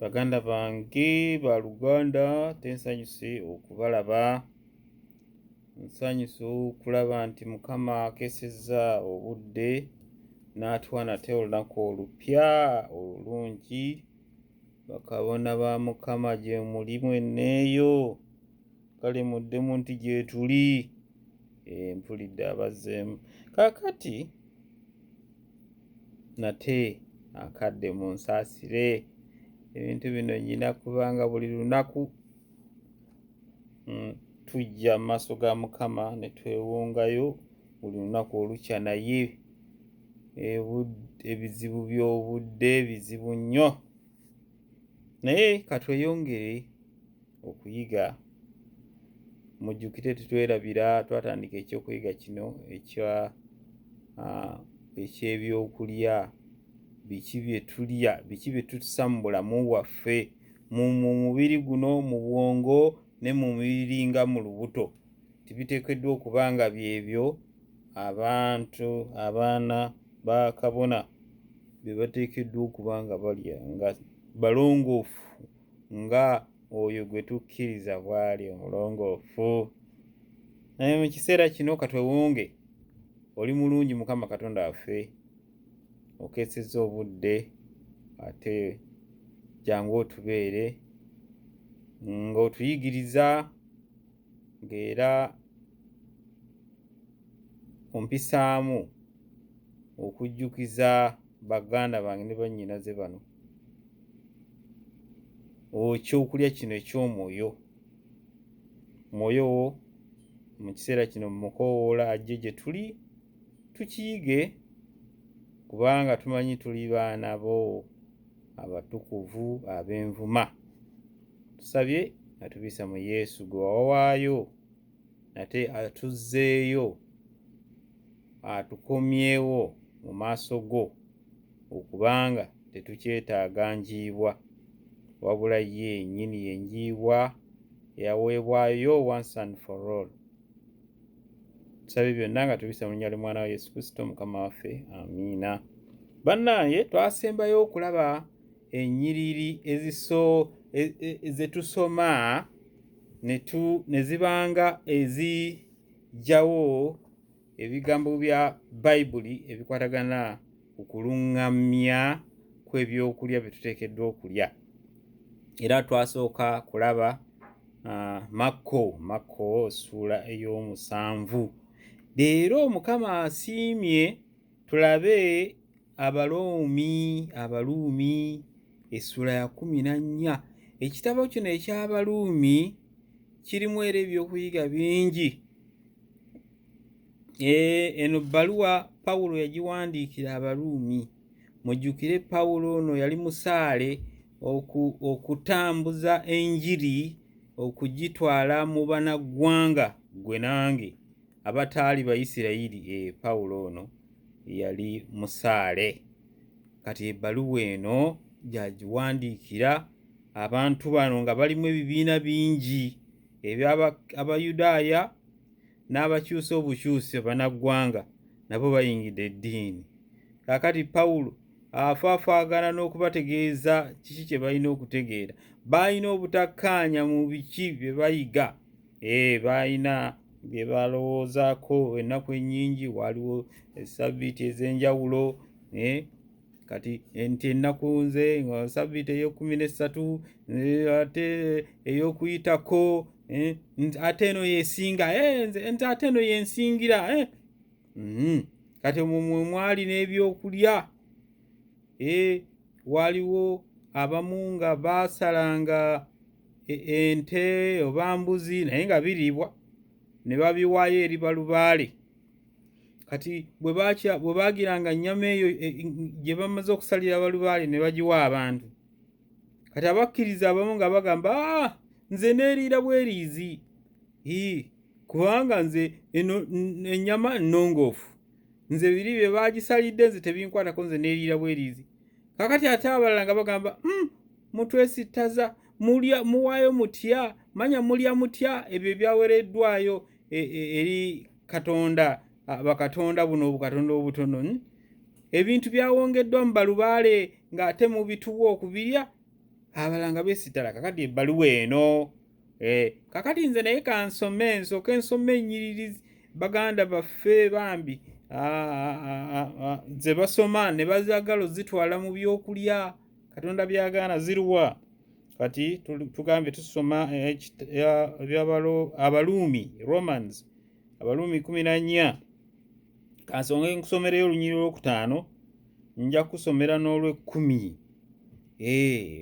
Baganda bange baluganda tensanyuse okubalaba. Nsanyuse okulaba nti Mukama akesezza obudde n'atuwa nate olunaku olupya olulungi. Bakabona ba Mukama gye muli mwenneeyo kale muddemu nti gye tuli. Mpulidde abazzeemu. Kaakati nate akadde mu nsaasire. Ebintu bino nnyina kubanga buli lunaku tujja mu maaso ga Mukama ne twewungayo buli lunaku olukya, naye ebizibu by'obudde bizibu nnyo. Naye katweyongere okuyiga. Mujjukire tetwerabira twatandika ekyokuyiga kino eky'ebyokulya. Biki bye tulya, biki bye tussa mu bulamu bwaffe, mu mubiri guno, mu bwongo ne mu mubiri nga mu lubuto. Tibiteekeddwa okuba nga byebyo abantu, abaana ba kabona bye bateekeddwa okuba nga balya nga balongoofu nga oyo gwe tukkiriza bw'ali omulongoofu. Naye mu kiseera kino katwewunge. Oli mulungi Mukama Katonda waffe. Okesezza obudde ate jangu otubeere ng'otuyigiriza ng'era ompisaamu okujjukiza baganda bange ne bannyinaze bano ekyokulya kino eky'omwoyo. Mwoyo wo mu kiseera kino mukoowoola ajje gye tuli tukiyige, kubanga tumanyi tuli baana bo abatukuvu ab'envuma. Tusabye atubisa mu Yesu gwe wawaayo nate atuzzeeyo atukomyewo mu maaso go okubanga tetukyetaaga njiibwa wabula ye yennyini yenjiibwa eyaweebwayo once and for all. Tusabye byonna nga tubisa mu linnya ly'Omwana wa Yesu Kristo Mukama waffe. Amiina. Bannange twasembayo okulaba ennyiriri ze tusoma ne zibanga ezijjawo ebigambo bya Bayibuli ebikwatagana ku kuluŋŋamya kw'ebyokulya bye tuteekeddwa okulya. Era twasooka kulaba Makko ssuula ey'omusanvu. Leero Mukama asiimye tulabe Abaluumi essuula ya 14. Ekitabo kino eky'Abaluumi kirimu era ebyokuyiga bingi. Eno bbaluwa Pawulo yagiwandiikira Abaluumi. Mujjukire Pawulo ono yali musaale okutambuza enjiri okugitwala mu bannaggwanga gwe nange abataali Bayisirayiri. Pawulo ono yali musaale. Kati ebbaluwa eno gyagiwandiikira abantu bano nga balimu ebibiina bingi Abayudaaya n'abakyusa obukyusi bannaggwanga nabo bayingidde eddiini. Kaakati Pawulo afaafaagana n'okubategeeza kiki kye balina okutegeera. Balina obutakkaanya mu biki bye bayiga. Balina bye balowoozaako ennaku ennyingi. Waliwo essabbiiti ez'enjawulo. Kati nti ennaku nze nga ssabbiiti ey'okumin'essatu ate ey'okuyitako ate eno yeesinga nti ate eno yensingira. Kati mwe mwali n'ebyokulya. Waliwo abamu nga baasalanga ente oba mbuzi naye nga biriibwa ne babiwaayo eri balubaale. Kati bwe baagiranga nnyama eyo gye bamaze okusalira balubaale ne bagiwa abantu. Kati abakkiriza abamu nga bagamba nze neeriira bweriizi kubanga nze eno ennyama nnongoofu, nze biri bye baagisalidde nze tebinkwatako, nze neeriira bweriizi. Kaakati ate abalala nga bagamba mutwesittaza, muwaayo mutya, manya mulya mutya ebyo ebyaweereddwayo eri Katonda, bakatonda buno obukatonda obutono. Ebintu byawongeddwa mu balubaale ng'ate mubituwa okubirya. abalanga beesitala kakati ebbaluwa eno. Kakati nze naye kansome nsooke nsome ennyiriri baganda baffe bambi ze basoma ne bazaagala ozitwala mu byokulya Katonda byagaana ziruwa. Kati tugambye tusoma Abaluumi Romans Abaluumi 14. Kansonge nkusomereyo olunyiriri olwokutaano, nja kusomera n'olw'ekkumi.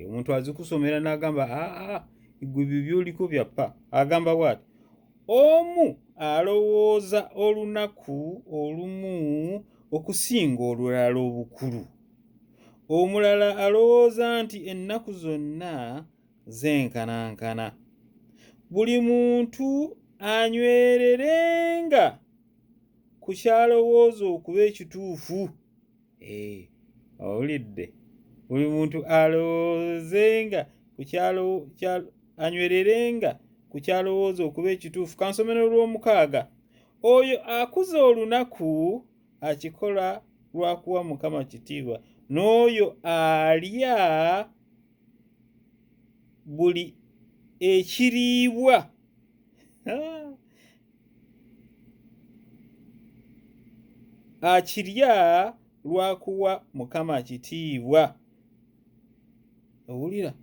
Omuntu azikusomera n'agamba gwe byoliko byappa. Agamba bw'ati: omu alowooza olunaku olumu okusinga olulala obukulu, omulala alowooza nti ennaku zonna zenkanankana. Buli muntu anywererenga ku kyalowooza okuba ekituufu. Owulidde? Buli muntu alowoozenga anywererenga ku kyalowooza okuba ekituufu. Kansomero olw'omukaaga. Oyo akuza olunaku akikola lwa kuwa Mukama kitiibwa, n'oyo alya buli ekiriibwa akirya lwa kuwa Mukama kitiibwa. Owulira?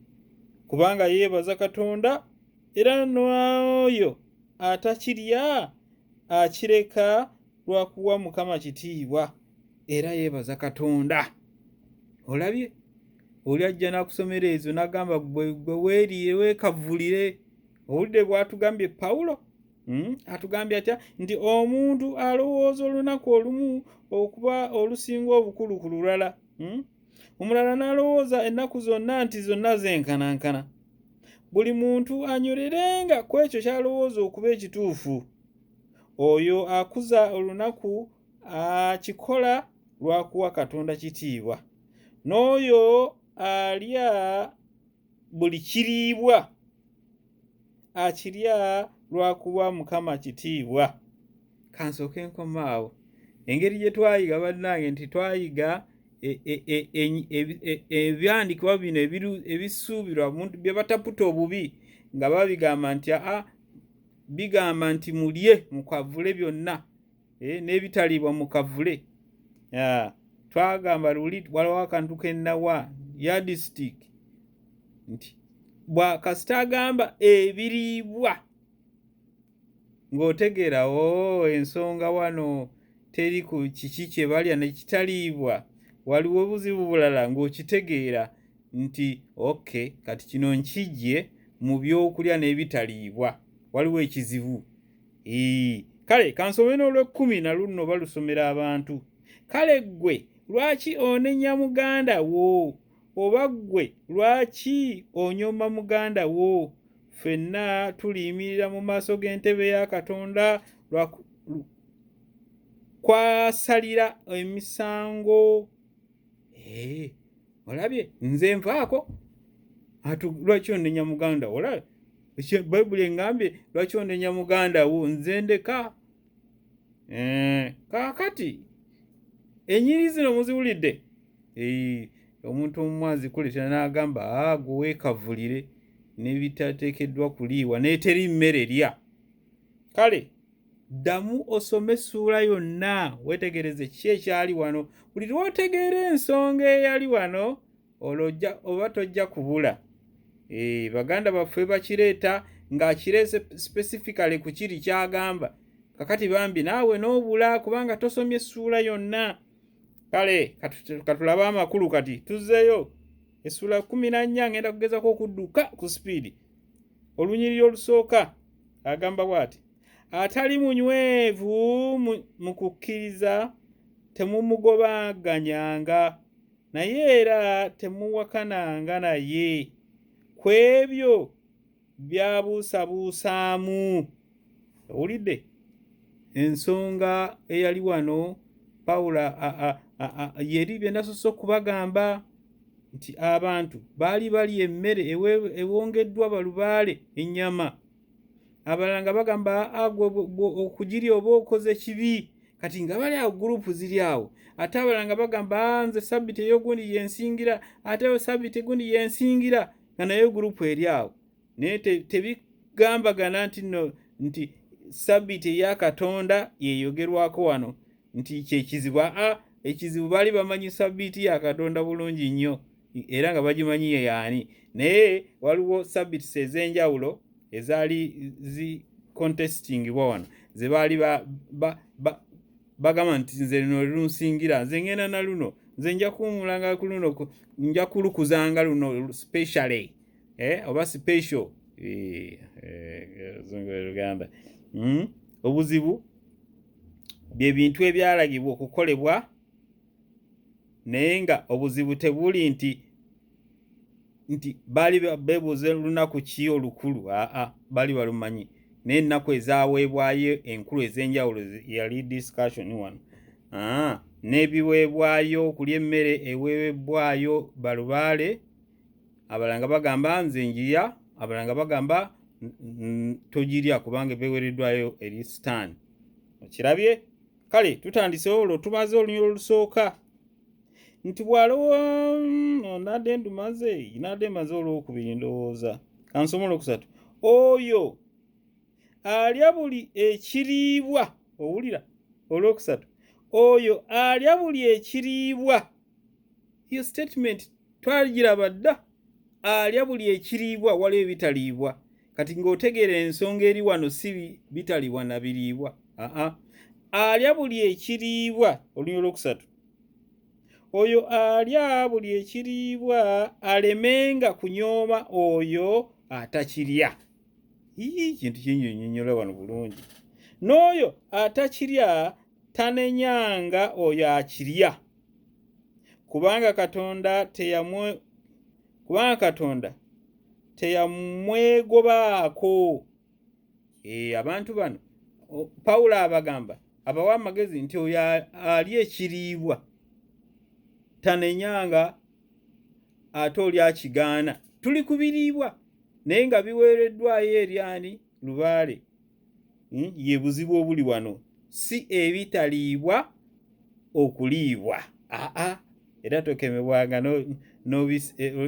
Kubanga yeebaza Katonda, era n'oyo atakirya akireka lwa kuwa Mukama kitiibwa, era yeebaza Katonda. Olabye? Oli ajja n'akusomera ezo n'agamba gwe weeriire weekavulire. Owulidde bw'atugambye Pawulo? Atugambye atya nti omuntu alowooza olunaku olumu okuba olusinga obukulu ku lulala. Omulala n'alowooza ennaku zonna nti zonna zenkanankana. Buli muntu anywererenga ku ekyo ky'alowooza okuba ekituufu. Oyo akuza olunaku akikola lwa kuwa Katonda kitiibwa, n'oyo alya buli kiriibwa akirya lwa kuwa Mukama kitiibwa. Kansooke nkomaawo. Engeri gye twayiga bannange nti twayiga ebyandikibwa bino ebisuubirwa bye bataputa obubi nga babigamba nti bigamba nti mulye mukavule byonna, n'ebitaliibwa mukavule. Twagamba luli waliwo akantu kennawa yardstick nti kasita agamba ebiriibwa ng'otegeera ensonga wano teri ku kiki kye balya nekitaliibwa, waliwo obuzibu bulala ng'okitegeera nti kati kino nkijje mu byokulya n'ebitaliibwa, waliwo ekizibu. Kale kansome n'olw'ekkumi na luno balusomera abantu. Kale ggwe lwaki onenya muganda wo? Oba ggwe lwaki onyoma muganda wo? Ffenna tuliyimirira mu maaso g'entebe ya Katonda kwasalira emisango. Olabye? Nze nvaako. Lwaki onenya muganda wo? Olabye? Bayibuli engambye lwaki onenya muganda wo? Nze ndeka. Kaakati ennyiri zino muziwulidde? Omuntu omu azikuletera n'agamba gwe weekavulire n'ebitateekeddwa kuliibwa n'eteri mmere lya. Kale ddamu osome essuula yonna weetegereze ki ekyali wano. Buli lw'otegeera ensonga eyali wano oba tojja kubula. Baganda baffe bakireeta ng'akireese specifically ku kiri kyagamba. Kakati bambi naawe n'obula kubanga tosomye essuula yonna. Kale katulabe amakulu kati tuzzeeyo. Essuula 14 ngenda kugezako okudduka ku sipiidi. Olunyiriri olusooka agamba bw'ati: atali munywevu mu kukkiriza temumugobaganyanga, naye era temuwakananga naye ku ebyo by'abuusabuusaamu. Owulidde? Ensonga eyali wano Pawulo yeri bye nasoose okubagamba nti abantu baali balya emmere ewongeddwa balubaale, ennyama. Abalala nga bagamba okugirya oba okoze kibi, kati nga bali awo gurupu ziri awo. Ate abalala nga bagamba nze sabbiti ey'ogundi yensingira, ate sabbiiti egundi yensingira. nga naye gurupu eri awo naye tebigambagana nti sabbiiti eya Katonda yeyogerwako wano nti kyekizibu. Ekizibu baali bamanyi sabbiiti ya Katonda bulungi nnyo era nga bagimanyi ye yaani, naye waliwo sabbiiti ez'enjawulo ezaali contestingibwa wano ze baali bagamba nti nze luno lunsingira, nze ngenda na luno, nze nja kuwumulanga ku luno, nja kulukuzanga luno specially oba special Luganda. Obuzibu bye bintu ebyalagibwa okukolebwa naye nga obuzibu tebuli nti baali beebuuza lunaku ki olukulu, baali balumanyi naye ennaku ezaweebwayo enkulu ez'enjawulo yali discussion wano. N'ebiweebwayo okulya emmere eweebwayo balubaale, abalala nga bagamba nze njirya, abalala nga bagamba togirya kubanga beweereddwayo eri sitaani. Okirabye? Kale tutandise olwo, tumaze olunyolo olusooka nti bw'alowa nadde maze olwokubiri ndowooza, kansome olwokusatu. Oyo alya buli ekiriibwa, owulira, olwokusatu, oyo alya buli ekiriibwa. Iyo statement twagiraba dda, alya buli ekiriibwa waliwo ebitaliibwa. Kati ng'otegeera ensonga eri wano si bitaliibwa na biriibwa, alya buli ekiriibwa, olunyolo olwokusatu. Oyo alya buli ekiriibwa alemenga kunyooma oyo atakirya. Kintu kinnyonnyola wano bulungi. N'oyo atakirya tanenyanga oyo akirya, kubanga Katonda teyamwegobaako. Abantu bano Pawulo abagamba, abawa amagezi nti oyo alya ekiriibwa tanenyanga ate oli akigaana. Tuli ku biriibwa naye nga biweereddwayo eri ani? Lubaale. Ye buzibu obuli wano, si ebitaliibwa okuliibwa. Era tokemebwanga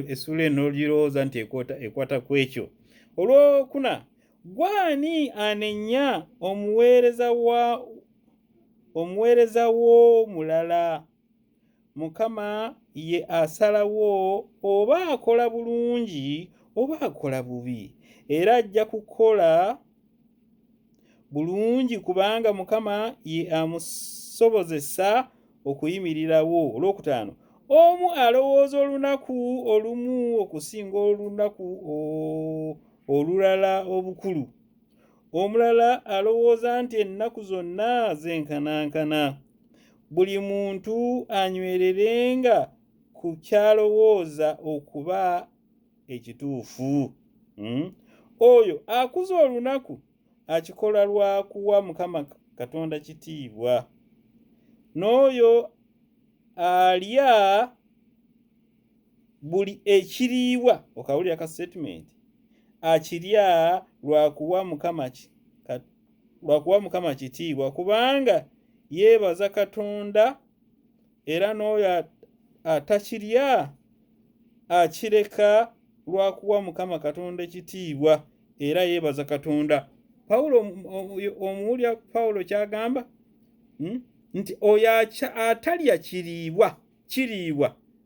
essula n'ogirowooza nti ekwata ku ekyo. Olwokuna, gwani anenya omuweereza w'omulala? Mukama ye asalawo oba akola bulungi oba akola bubi, era ajja kukola bulungi kubanga Mukama ye amusobozesa okuyimirirawo. Olwokutaano, omu alowooza olunaku olumu okusinga olunaku olulala obukulu, omulala alowooza nti ennaku zonna zenkanankana. Buli muntu anywererenga ku kyalowooza okuba ekituufu. Oyo akuza olunaku akikola lwa kuwa Mukama Katonda kitiibwa, n'oyo alya buli ekiriibwa, okawulira ka statement, akirya lwa kuwa Mukama kitiibwa kubanga yeebaza Katonda, era n'oyo atakirya akireka lwa kuwa Mukama Katonda ekitiibwa era yeebaza Katonda. Pawulo omuwulira Pawulo kyagamba nti oyo atalya kiriibwa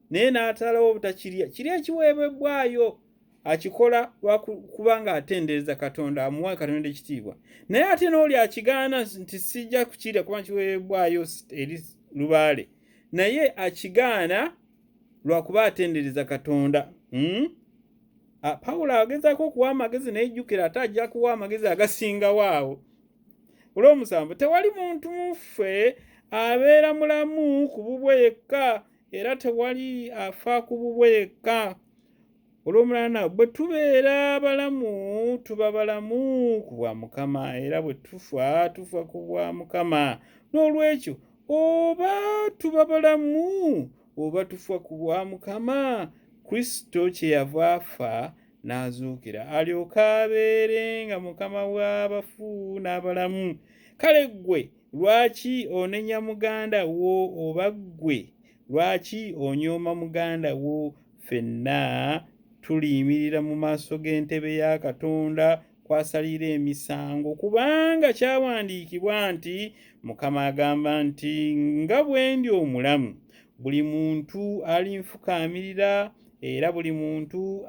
naye n'atalawo obutakirya, kiri ekiweebwayo, akikola kubanga atendereza Katonda, amuwa Katonda ekitiibwa. Naye ate n'oli akigaana nti sijja kukirya kuba kiweebwayo eri lubaale, naye akigaana lwakuba atendereza Katonda. Pawulo agezaako okuwa amagezi naye jjukira ate ajja kuwa amagezi agasingawo awo. Olw'omusanvu, tewali muntu mu ffe abeera mulamu ku bubwe yekka, era tewali afa ku bubwe yekka. Olw'omulana, bwe tubeera balamu tuba balamu ku bwa Mukama, era bwe tufa ku bwa Mukama. N'olwekyo oba tuba balamu oba tufa ku bwa Mukama, Kristo kyeyava afa n'azuukira alyoke abeere nga Mukama w'abafu n'abalamu. Kale ggwe lwaki onenya muganda wo, oba ggwe lwaki onyooma muganda wo? Ffenna tuliyimirira mu maaso g'entebe ya Katonda kwasalira emisango, kubanga kyawandiikibwa nti Mukama agamba nti nga bwe ndi omulamu, buli muntu alinfukaamirira era buli muntu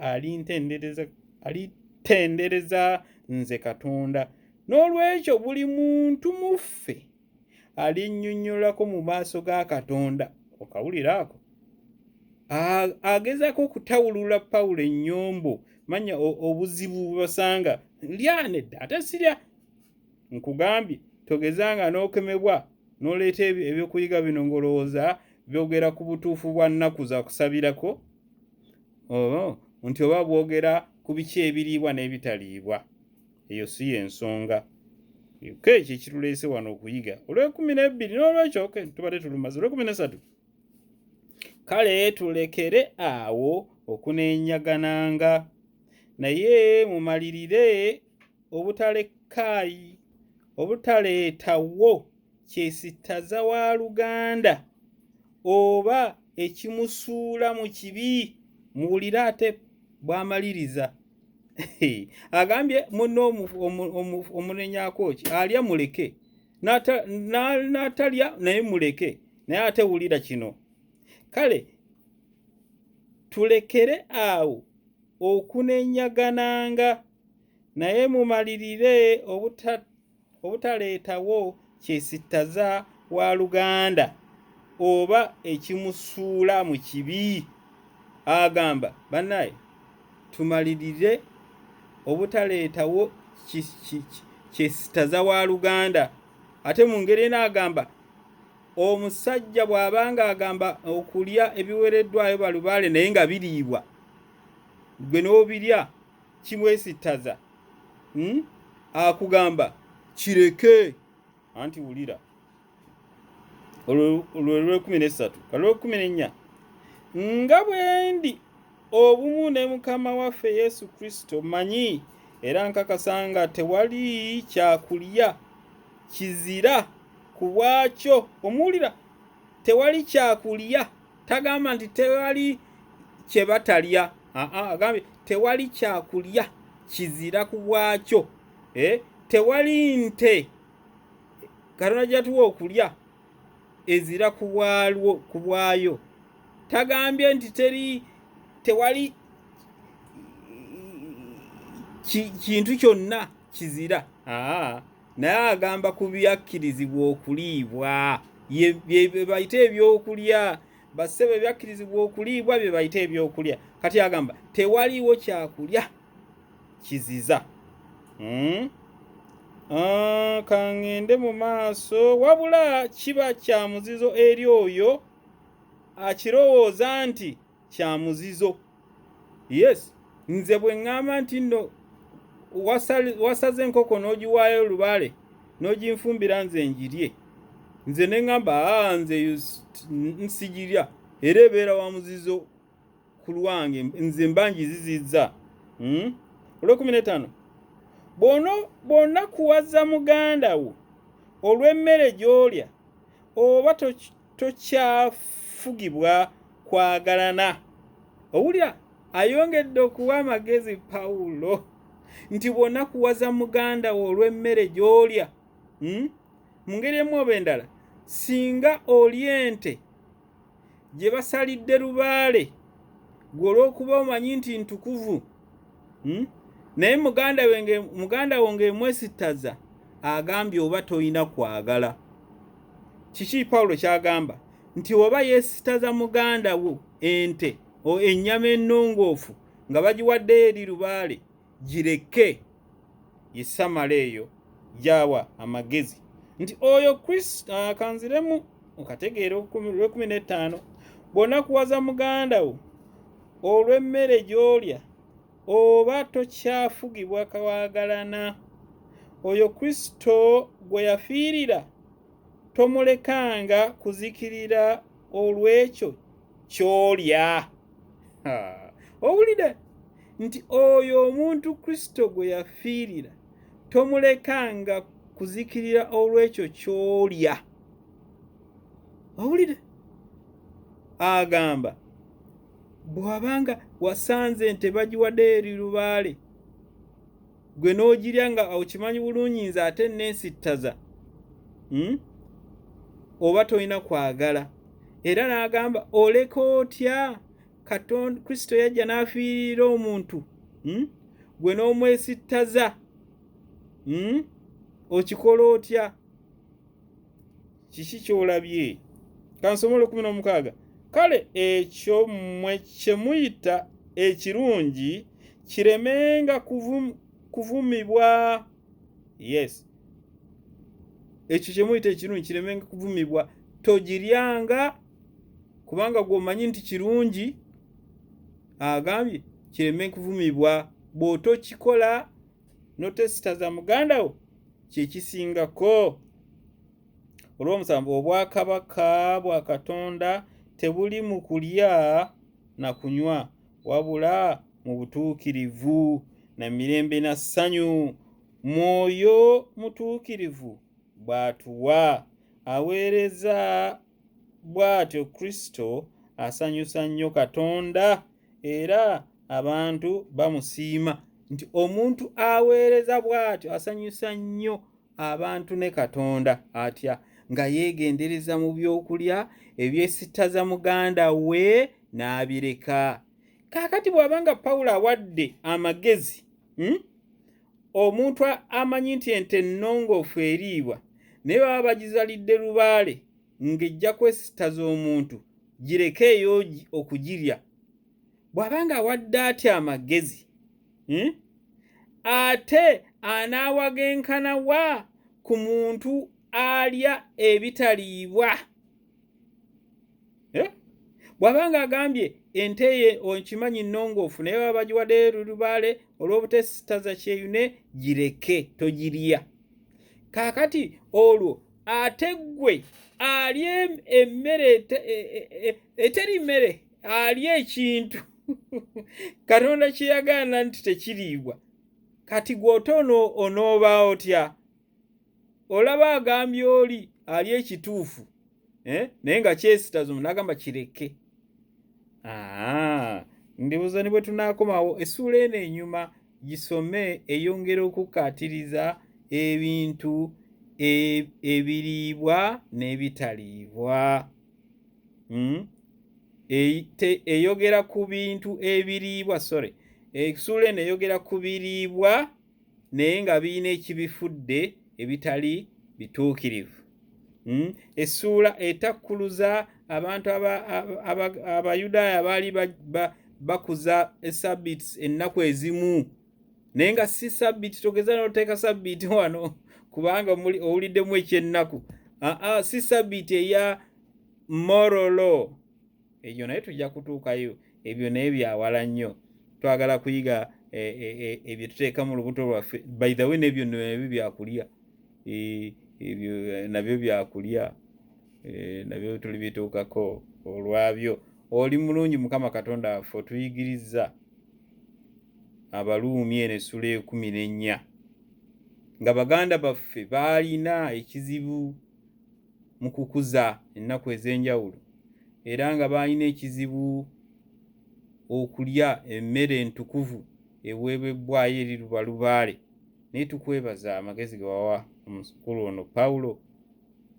alitendereza nze Katonda. N'olwekyo buli muntu mu ffe alinnyonnyolako mu maaso ga Katonda. Okawulira ako? Agezaako okutawulula Pawulo ennyombo, manya obuzibu bwe basanga, lya nedda ate sirya. Nkugambye togezanga n'okemebwa n'oleeta ebyokuyiga bino ng'olowooza byogera ku butuufu bwa nnaku za kusabirako, nti oba bwogera ku biki ebiriibwa n'ebitaliibwa. Eyo si y'ensonga. Ekyo ekituleese wano okuyiga Olw'ekumi-n'ebbiri, n'olwekyo tubadde tulumaze. Olw'ekumi-n'esatu, kale tulekere awo okuneenyagananga, naye mumalirire obutaleetawo kyesittaza wa luganda oba ekimusuula mu kibi. Muwulire ate bw'amaliriza. Agambye munno omunenyaako ki alya muleke, n'atalya naye muleke, naye ate wulira kino. Kale tulekere awo okunenyagananga, naye mumalirire obutaleetawo kyesittaza wa luganda oba ekimusuula mu kibi. Agamba bannaye tumalirire obutaleetawo kyesittaza wa luganda. Ate mu ngeri n'agamba omusajja bw'abanga agamba okulya ebiwereddwayo balubaale naye nga biriibwa, gwe n'obirya kimwesittaza, akugamba kireke. Anti wulira. Olw'ekumi-n'esatu. Olw'ekumi-n'ennya, nga bwe ndi obumu ne Mukama waffe Yesu Kristo, manyi era nkakasanga tewali kyakulya kizira ku bwakyo. Omuwulira, tewali kyakulya. Tagamba nti tewali kye batalya. Agambye tewali kyakulya kizira ku bwakyo. Tewali nte Katonda gy'atuwa okulya ezira ku bwayo. Tagambye nti tewali kintu kyonna kizira. Naye agamba ku byakkirizibwa okuliibwa, bye bayita ebyokulya. Bassebe byakkirizibwa okuliibwa bye bayita ebyokulya. Kati agamba tewaliwo kyakulya kiziza. Kangende mu maaso, wabula kiba kya muzizo eri oyo akirowooza nti kya muzizo. Yes, nze bwe ŋŋamba nti nno wasaze enkoko n'ogiwaayo lubaale n'oginfumbira nze njirye, nze ne ŋŋamba nze nsigirya era ebeera wa muzizo ku lwange, nze mba ngizizizza. Olw'ekumi-n'etaano, bw'onakuwaza muganda wo olw'emmere gy'olya oba tokyafugibwa kwagalana. Owulira, ayongedde okuwa amagezi Pawulo nti bw'onakuwaza muganda wo olw'emmere gy'olya, mu ngeri emu oba endala, singa olya ente gye basalidde lubaale gwe olw'okuba omanyi nti ntukuvu, naye muganda wo ng'emwesittaza, agambye oba toyina kwagala. Kiki Pawulo kyagamba? Nti oba yeesittaza muganda wo ente ennyama ennongoofu nga bagiwaddeyo eri lubaale, gireke. Yesamala eyo gyawa amagezi nti oyo Kristo. Kanziremu okategeera Olw'ekumi-n'ettaano, bw'onakuwaza muganda wo olw'emmere gy'olya oba tokyafugibwa kawagalana, oyo Kristo gwe yafiirira tomulekanga kuzikirira olw'ekyo ky'olya. Owulire nti oyo omuntu Kristo gwe yafiirira tomulekanga kuzikirira olw'ekyo ky'olya. Owulire, agamba bw'abanga wasanze ente bagiwadde eri lubaale gwe n'ogirya nga okimanyi bulungi nze ate neesittaza, oba tolina kwagala. Era n'agamba oleka otya Katonda Kristo yajja n'afiirira omuntu, gwe n'omwesittaza, okikola otya? Kiki ky'olabye? Kansomole 16. Kale ekyo mmwe kye muyita ekirungi kiremenga kuvumibwa. Yes, ekyo kye muyita ekirungi kiremenga kuvumibwa. Togiryanga kubanga gw'omanyi nti kirungi, agambye kireme kuvumibwa. Bw'otokikola n'otesitaza muganda wo kye kisingako. Olw'omusanvu, obwakabaka bwa Katonda tebuli mu kulya na kunywa, wabula mu butuukirivu na mirembe na ssanyu. Mwoyo mutuukirivu bw'atuwa, aweereza bw'atyo Kristo asanyusa nnyo Katonda, era abantu bamusiima nti omuntu aweereza bw'atyo asanyusa nnyo abantu ne Katonda atya nga yeegendereza mu byokulya ebyesittaza muganda we n'abireka. Kaakati bw'abanga Pawulo awadde amagezi, omuntu amanyi nti ente ennongoofu eriibwa naye baba bagizalidde lubaale ng'ejja kwesittaza omuntu, gireke eyo okugirya. Bw'abanga awadde atya amagezi, ate anaawagenkana wa ku muntu alya ebitaliibwa? Bw'abanga agambye ente ye okimanyi nnongoofu naye baba bagiwadde lubaale olw'obutesittaza kyeyune, gireke, togirya. Kaakati olwo ate ggwe alya emmere eteri mmere, alya ekintu Katonda kye yagaana nti tekiriibwa, kati gw'ote onooba otya? Olaba agambye oli alya ekituufu, naye nga kyesittaza omuntu n'agamba kireke. Ndibuuza ne bwe tunaakomawo essuula eno enyuma gisome eyongera okukkaatiriza ebintu ebiriibwa n'ebitaliibwa. Eyogera ku bintu ebiriibwa, essuula eno eyogera ku biriibwa naye nga birina ekibifudde ebitali bituukirivu. Essuula etakkuluza abantu Abayudaaya baali bakuza esabbiiti ennaku ezimu, naye nga si sabbiiti. Togeza n'oteeka sabbiiti wano kubanga owuliddemu ekyennaku. Si sabbiiti eya moral law. Ebyo naye tujja kutuukayo, ebyo naye byawala nnyo. Twagala kuyiga ebyo tuteeka mu lubuto lwaffe. By the way, n'ebyo nabyo byakulya, ebyo nabyo byakulya, nabyo tulibituukako. Olwabyo oli mulungi Mukama Katonda waffe, otuyigiriza Abaluumi eno essula 14 nga baganda baffe baalina ekizibu mu kukuza ennaku ez'enjawulo, era nga baalina ekizibu okulya emmere entukuvu eweebwayo eri lubalubaale. Naye tukwebaza amagezi ge wawa omusukulu ono Pawulo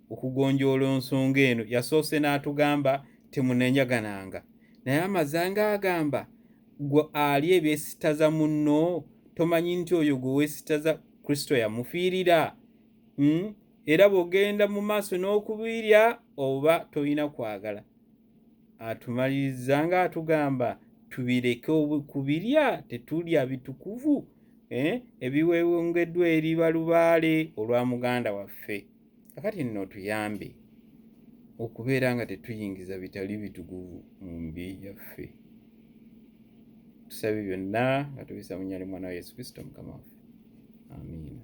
okugonjoola ensonga eno. Yasoose n'atugamba temunenyagananga, naye amaze ng'agamba gwe ali ebyesittaza munno, tomanyi nti oyo gwe weesittaza Kristo yamufiirira? Era bw'ogenda mu maaso n'okubirya oba tolina kwagala. Atumaliriza ng'atugamba tubireke kubirya, tetulya bitukuvu ebiweebweddwa eri balubaale olwa muganda waffe. Kakati nno tuyambe okubeera nga tetuyingiza bitali bitukuvu mu mibiri yaffe. Tusabe byonna nga tubisa mu nnya ly'Omwana wa Yesu Kristo Mukama waffe. Amiina.